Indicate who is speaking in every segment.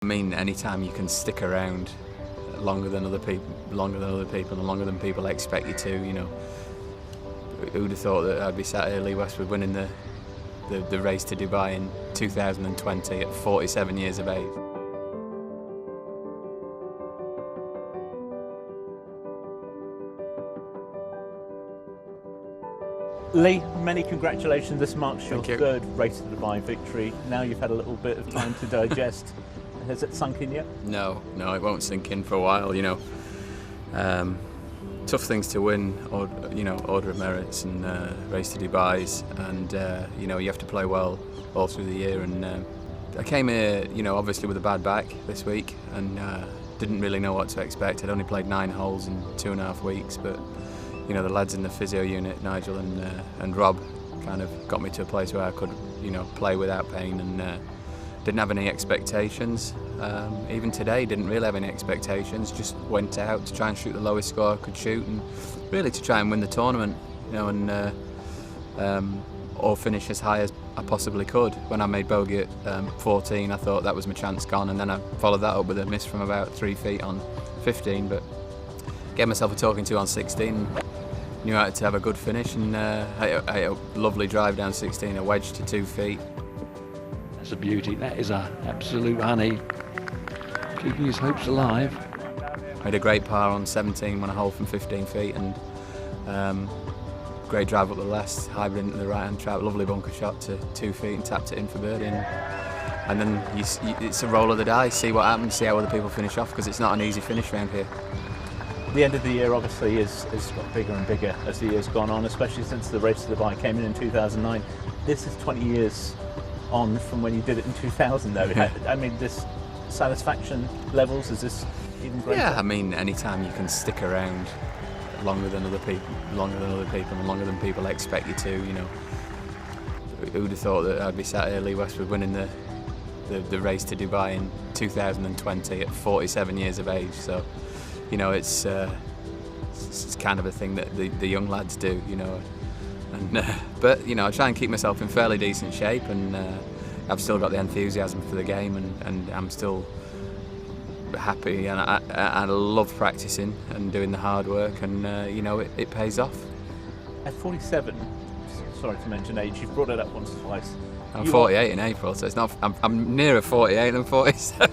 Speaker 1: I mean, anytime you can stick around longer than other people, and longer than people expect you to, who'd have thought that I'd be sat here, Lee Westwood, winning the race to Dubai in 2020 at 47 years of age.
Speaker 2: Lee, many congratulations. This marks your
Speaker 1: Thank you.
Speaker 2: third Race to Dubai victory. Now you've had a little bit of time to digest. Has it sunk in yet?
Speaker 1: No, it won't sink in for a while. Tough things to win, Order of Merits and Race to Dubai's, and you have to play well all through the year. And I came here, obviously with a bad back this week, and didn't really know what to expect. I'd only played 9 holes in 2.5 weeks, but the lads in the physio unit, Nigel and Rob, kind of got me to a place where I could, play without pain, and didn't have any expectations. Even today, didn't really have any expectations. Just went out to try and shoot the lowest score I could shoot, and really to try and win the tournament, or finish as high as I possibly could. When I made bogey at 14, I thought that was my chance gone, and then I followed that up with a miss from about 3 feet on 15, but gave myself a talking to on 16. Knew how to have a good finish, and a lovely drive down 16, a wedge to 2 feet.
Speaker 3: That's a beauty. That is a absolute honey. Keeping his hopes alive.
Speaker 1: I had a great par on 17 when I hole from 15 feet, and great drive up the left, hybrid into the right hand trap, lovely bunker shot to 2 feet and tapped it in for birdie. And then it's a roll of the dice, see what happens, see how other people finish off, because it's not an easy finish round here.
Speaker 2: The end of the year obviously has got bigger and bigger as the year's gone on, especially since the Race to Dubai came in 2009. This is 20 years on from when you did it in 2000 though. I mean, this satisfaction levels, is this even greater?
Speaker 1: Yeah, I mean, anytime you can stick around longer than other people, and longer than people expect you to, who'd have thought that I'd be sat here, Lee Westwood, winning the race to Dubai in 2020 at 47 years of age. So, it's kind of a thing that the young lads do, And but I try and keep myself in fairly decent shape, and I've still got the enthusiasm for the game, and I'm still happy, and I love practicing and doing the hard work, and it pays off.
Speaker 2: At 47, sorry to mention age, you've brought it up once or twice.
Speaker 1: I'm 48 in April, so it's not. I'm nearer 48 than 47.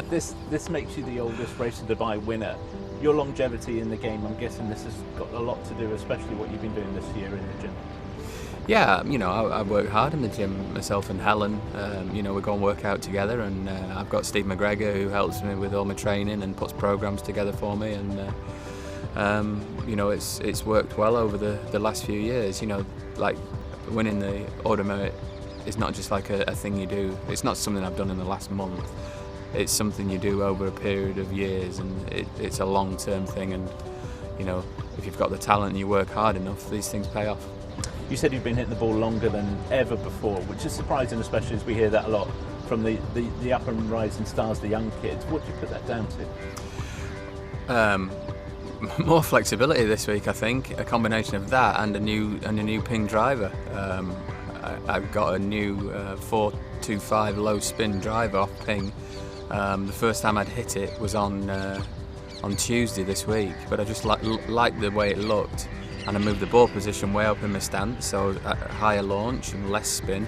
Speaker 2: This makes you the oldest Race to Dubai winner. Your longevity in the game, I'm guessing this has got a lot to do, especially what you've been doing this year in the gym.
Speaker 1: Yeah, I work hard in the gym, myself and Helen. We go and work out together, and I've got Steve McGregor who helps me with all my training and puts programs together for me, and it's worked well over the last few years. Like winning the Order of Merit is not just like a thing you do. It's not something I've done in the last month. It's something you do over a period of years, and it's a long-term thing, and if you've got the talent and you work hard enough, these things pay off.
Speaker 2: You said you've been hitting the ball longer than ever before, which is surprising, especially as we hear that a lot from the up and rising stars, the young kids. What do you put that down to?
Speaker 1: More flexibility this week, I think. A combination of that and a new ping driver. I've got a new 425 low spin driver off ping. The first time I'd hit it was on Tuesday this week, but I just liked the way it looked, and I moved the ball position way up in my stance, so a higher launch and less spin,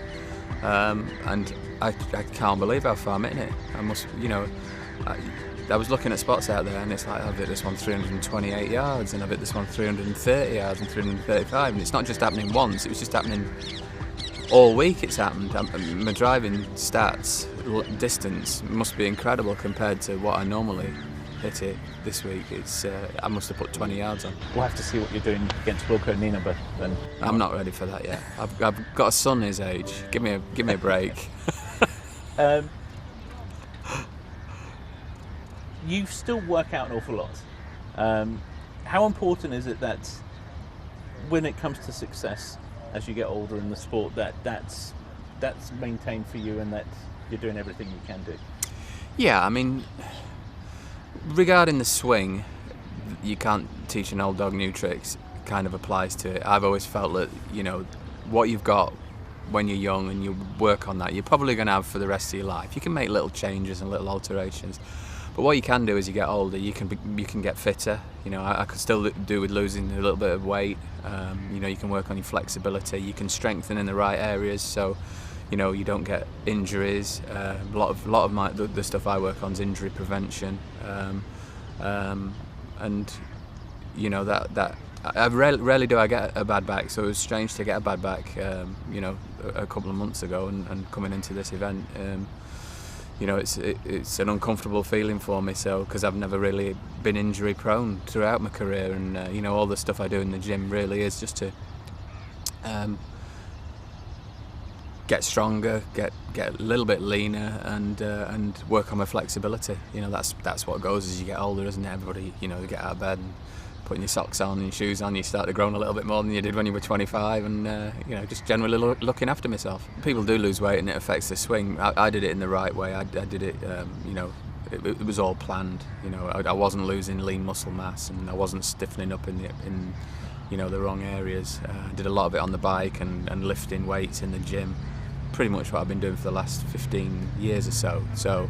Speaker 1: and I can't believe how far I'm hitting it. I was looking at spots out there, and it's like, I've hit this one 328 yards, and I've hit this one 330 yards and 335, and it's not just happening once, it was just happening all week. It's happened. My driving stats, distance, must be incredible compared to what I normally hit it this week. I must have put 20 yards on.
Speaker 2: We'll have to see what you're doing against Wilco Ninaba then.
Speaker 1: I'm not ready for that yet. I've got a son his age. Give me a break.
Speaker 2: You still work out an awful lot. How important is it that when it comes to success as you get older in the sport, that's maintained for you, and that you're doing everything you can do?
Speaker 1: Yeah, I mean, regarding the swing, you can't teach an old dog new tricks, kind of applies to it. I've always felt that, what you've got when you're young and you work on that, you're probably going to have for the rest of your life. You can make little changes and little alterations, but what you can do as you get older, you can get fitter. I could still do with losing a little bit of weight. You can work on your flexibility. You can strengthen in the right areas, so you don't get injuries. A lot of the stuff I work on is injury prevention, and that I rarely do I get a bad back. So it was strange to get a bad back, a couple of months ago, and coming into this event. It's an uncomfortable feeling for me, so because I've never really been injury prone throughout my career, and all the stuff I do in the gym really is just to get stronger, get a little bit leaner, and work on my flexibility. That's what goes as you get older, isn't it? Everybody, you get out of bed and putting your socks on and your shoes on, you start to grow a little bit more than you did when you were 25, and just generally looking after myself. People do lose weight and it affects the swing. I did it in the right way. I did it, it was all planned. I wasn't losing lean muscle mass, and I wasn't stiffening up in the wrong areas. I did a lot of it on the bike and lifting weights in the gym. Pretty much what I've been doing for the last 15 years or so. So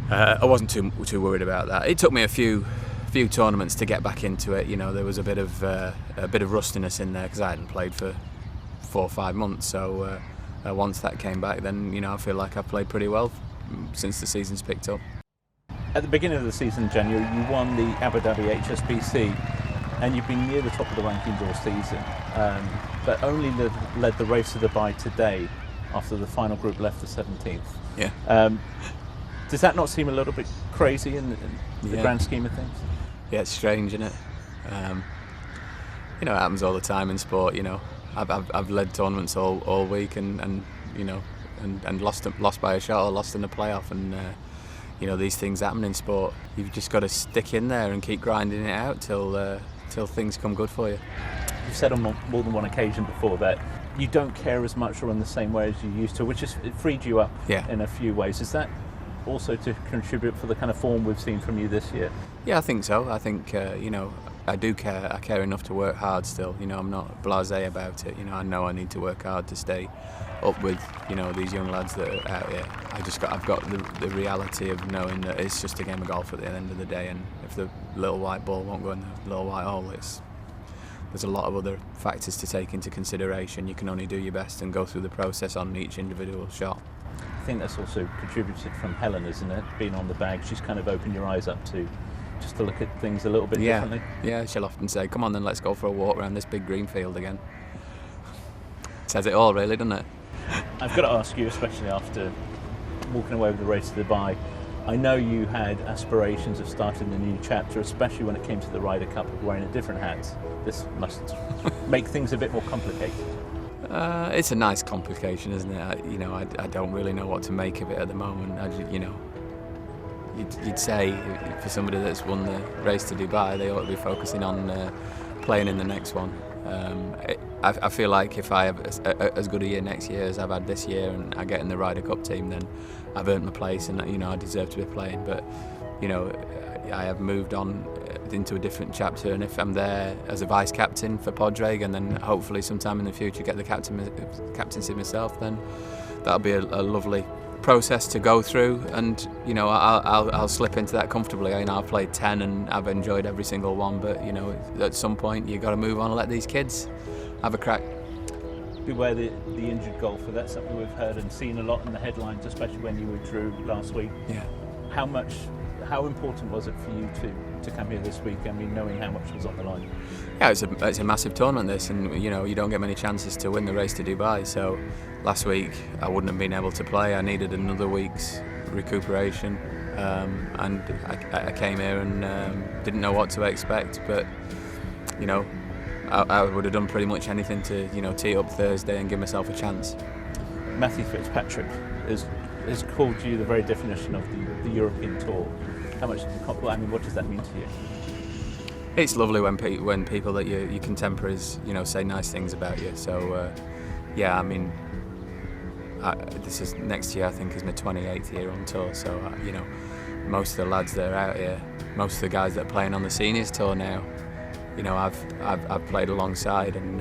Speaker 1: I wasn't too worried about that. It took me a few tournaments to get back into it. There was a bit of rustiness in there because I hadn't played for 4 or 5 months. So once that came back, then I feel like I've played pretty well since the season's picked up.
Speaker 2: At the beginning of the season, January, you won the Abu Dhabi HSBC, and you've been near the top of the rankings all season, but only led the race to Dubai today after the final group left the 17th.
Speaker 1: Yeah.
Speaker 2: Does that not seem a little bit crazy in the grand scheme of things?
Speaker 1: Yeah, it's strange, isn't it? It happens all the time in sport. I've led tournaments all week and lost by a shot or lost in a playoff, and these things happen in sport. You've just got to stick in there and keep grinding it out till things come good for you.
Speaker 2: You've said on more than one occasion before that you don't care as much or in the same way as you used to, which it freed you up in a few ways. Is that also to contribute for the kind of form we've seen from you this year? Yeah,
Speaker 1: I think so. I think I do care. I care enough to work hard still. I'm not blasé about it. I know I need to work hard to stay up with these young lads that are out here. I've got the reality of knowing that it's just a game of golf at the end of the day, and if the little white ball won't go in the little white hole, there's a lot of other factors to take into consideration. You can only do your best and go through the process on each individual shot.
Speaker 2: I think that's also contributed from Helen, isn't it? Being on the bag, she's kind of opened your eyes up to look at things a little bit differently. Yeah,
Speaker 1: she'll often say, "Come on then, let's go for a walk around this big green field again." Says it all, really, doesn't it?
Speaker 2: I've got to ask you, especially after walking away with the race to Dubai, I know you had aspirations of starting the new chapter, especially when it came to the Ryder Cup of wearing a different hat. This must make things a bit more complicated.
Speaker 1: It's a nice complication, isn't it? I don't really know what to make of it at the moment. You'd say for somebody that's won the race to Dubai, they ought to be focusing on playing in the next one. I feel like if I have as good a year next year as I've had this year, and I get in the Ryder Cup team, then I've earned my place, and I deserve to be playing. But I have moved on into a different chapter, and if I'm there as a vice captain for Padraig, and then hopefully sometime in the future get the captaincy myself, then that'll be a lovely process to go through, and I'll slip into that comfortably. I've played 10 and I've enjoyed every single one, but at some point you've got to move on and let these kids have a crack.
Speaker 2: Beware the injured golfer. That's something we've heard and seen a lot in the headlines, especially when you withdrew last week.
Speaker 1: Yeah.
Speaker 2: How important was it for you to come here this week? I mean, knowing how much was on the line.
Speaker 1: Yeah, it's a massive tournament, this, and you don't get many chances to win the race to Dubai. So last week I wouldn't have been able to play. I needed another week's recuperation, and I came here and didn't know what to expect. But I would have done pretty much anything to tee up Thursday and give myself a chance.
Speaker 2: Matthew Fitzpatrick has called you the very definition of the European Tour. What does that mean to you?
Speaker 1: It's lovely when people that your contemporaries say nice things about you. So this is next year. I think is my 28th year on tour. So most of the lads that are out here, most of the guys that are playing on the seniors tour now, I've played alongside, and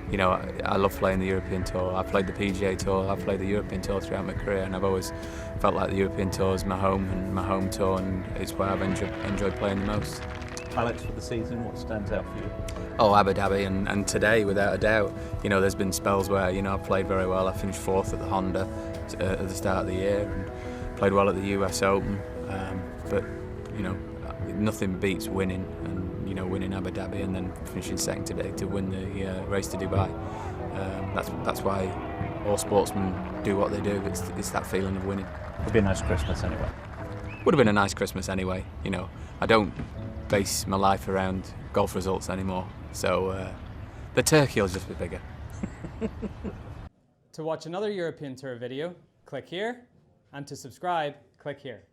Speaker 1: you know, I love playing the European Tour. I've played the PGA Tour, I've played the European Tour throughout my career, and I've always felt like the European Tour is my home and my home tour, and it's where I've enjoyed playing the most.
Speaker 2: Highlights for the season, what stands out for you?
Speaker 1: Oh, Abu Dhabi and today, without a doubt. You know, there's been spells where, you know, I've played very well. I finished 4th at the Honda at the start of the year and played well at the US Open. But, you know, nothing beats winning, and, you know, winning Abu Dhabi and then finishing 2nd today to win the race to Dubai. That's why all sportsmen do what they do. It's that feeling of winning.
Speaker 2: It'll be a nice Christmas anyway.
Speaker 1: Would have been a nice Christmas anyway. You know, I don't base my life around golf results anymore, so the turkey will just be bigger.
Speaker 4: To watch another European Tour video, click here, and to subscribe, click here.